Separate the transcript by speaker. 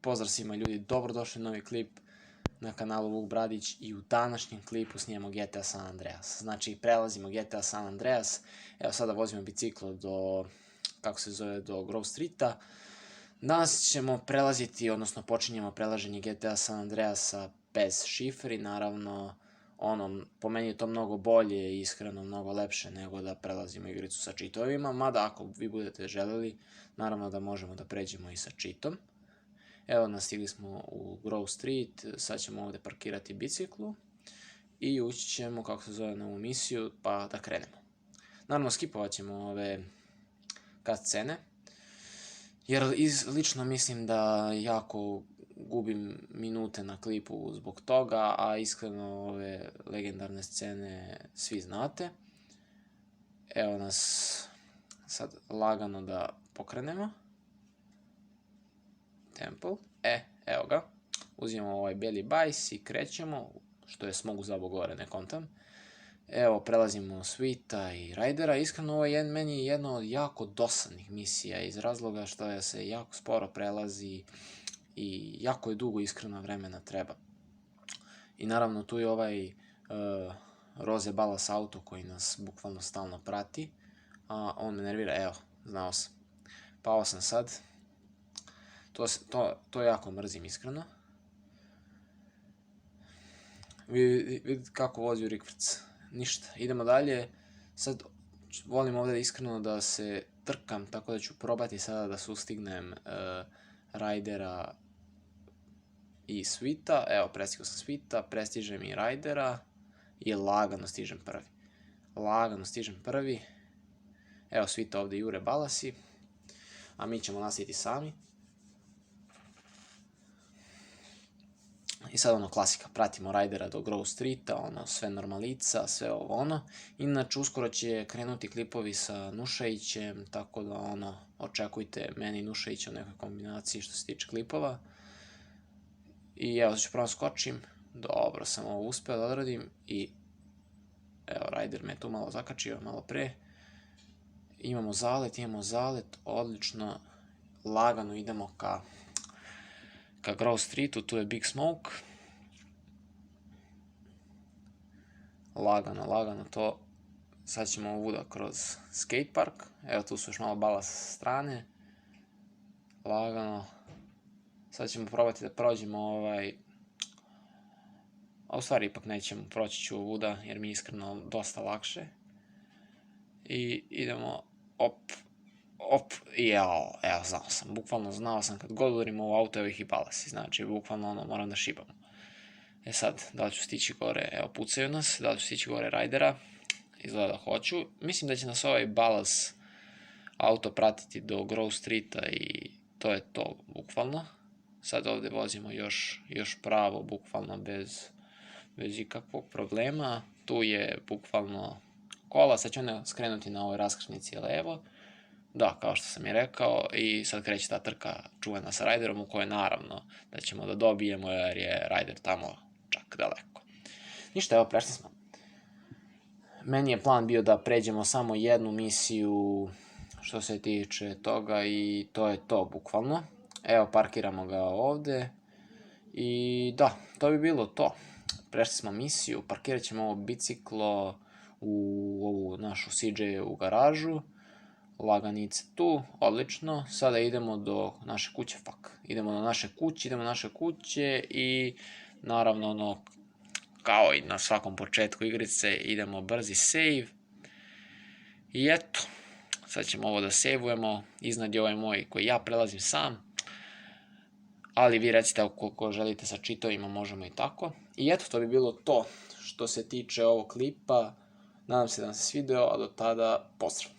Speaker 1: Pozdrav svima ljudi, dobrodošli u novi klip na kanalu Vuk Bradić i u današnjem klipu snijemo GTA San Andreas. Znači, prelazimo GTA San Andreas, evo sada vozimo biciklo do, do Grove Streeta. Danas ćemo prelaziti, odnosno počinjemo prelaženje GTA San Andreasa bez šifri, naravno, po meni je to mnogo bolje i iskreno mnogo lepše nego da prelazimo igricu sa cheatovima, mada ako vi budete želeli, naravno da možemo da pređemo i sa cheatom. Evo nas, stigli smo u Grove Street, sad ćemo ovdje parkirati biciklu i ući ćemo, na ovu misiju, pa da krenemo. Naravno, skipovat ćemo ove cutscene, jer lično mislim da jako gubim minute na klipu zbog toga, a iskreno ove legendarne scene svi znate. Evo nas sad lagano da pokrenemo. Temple, evo ga, uzimamo ovaj bijeli bajs i krećemo, što je smogu zabog gore, ne kontam. Evo, prelazimo Sweeta i Rydera, iskreno ovo je meni jedna od jako dosadnih misija iz razloga što se jako sporo prelazi i jako je dugo iskreno vremena treba. I naravno tu je ovaj Rose Ballas auto koji nas bukvalno stalno prati, a on me nervira, evo, znao sam. Pao sam sad. To jako mrzim iskreno. Vidite kako vozi u rikvrc. Ništa, idemo dalje. Sad volim ovdje iskreno da se trkam, tako da ću probati sada da sustignem Rydera i Sweeta. Evo, prestigao sam Sweeta, prestižem i Rydera i lagano stižem prvi. Evo, Sweeta ovdje jure Ballasi, a mi ćemo nastaviti sami. I sad klasika, pratimo Rydera do Grove Streeta, sve normalica, sve ovo Inače, uskoro će krenuti klipovi sa Nušajićem, tako da očekujte meni i Nušajića u nekoj kombinaciji što se tiče klipova. I evo, ću prvo skočim, dobro sam ovo uspeo da odradim i evo, Ryder me tu malo zakačio, malo pre. Imamo zalet, odlično, lagano idemo ka Grove Streetu, tu je Big Smoke. Lagano to. Sad ćemo ovuda kroz skatepark. Evo, tu su još malo Ballas sa strane. Lagano. Sad ćemo probati da prođemo a u stvari ipak nećemo, proći ću ovuda jer mi je iskreno dosta lakše. I idemo op, i evo, bukvalno znao sam kad god udarim ovo auto, evo ih i Ballasi, znači bukvalno moram da šibam. Sad, da li ću stići gore, evo pucaju nas, da li ću stići gore Rydera, izgleda da hoću. Mislim da će nas ovaj Ballas auto pratiti do Grove Streeta i to je to, bukvalno. Sad ovdje vozimo još pravo, bukvalno bez ikakvog problema. Tu je bukvalno kola, sad ću onda skrenuti na ovoj raskrsnici levo. Da, kao što sam i rekao, i sad kreće ta trka čuvena sa Ryderom, u kojoj naravno da ćemo da dobijemo jer je Ryder tamo čak daleko. Ništa, evo, prešli smo. Meni je plan bio da pređemo samo jednu misiju što se tiče toga i to je to, bukvalno. Evo, parkiramo ga ovde i da, to bi bilo to. Prešli smo misiju, parkirat ćemo ovo biciklo u ovu našu CJ-u garažu. Laganice tu, odlično, sada idemo do naše kuće, idemo do naše kuće i naravno kao i na svakom početku igrice idemo brzi save i eto, sad ćemo ovo da savujemo, iznad je ovaj moj koji ja prelazim sam, ali vi recite ako želite sa cheatovima možemo i tako. I eto, to bi bilo to što se tiče ovog klipa, nadam se da vam se svideo, a do tada pozdrav.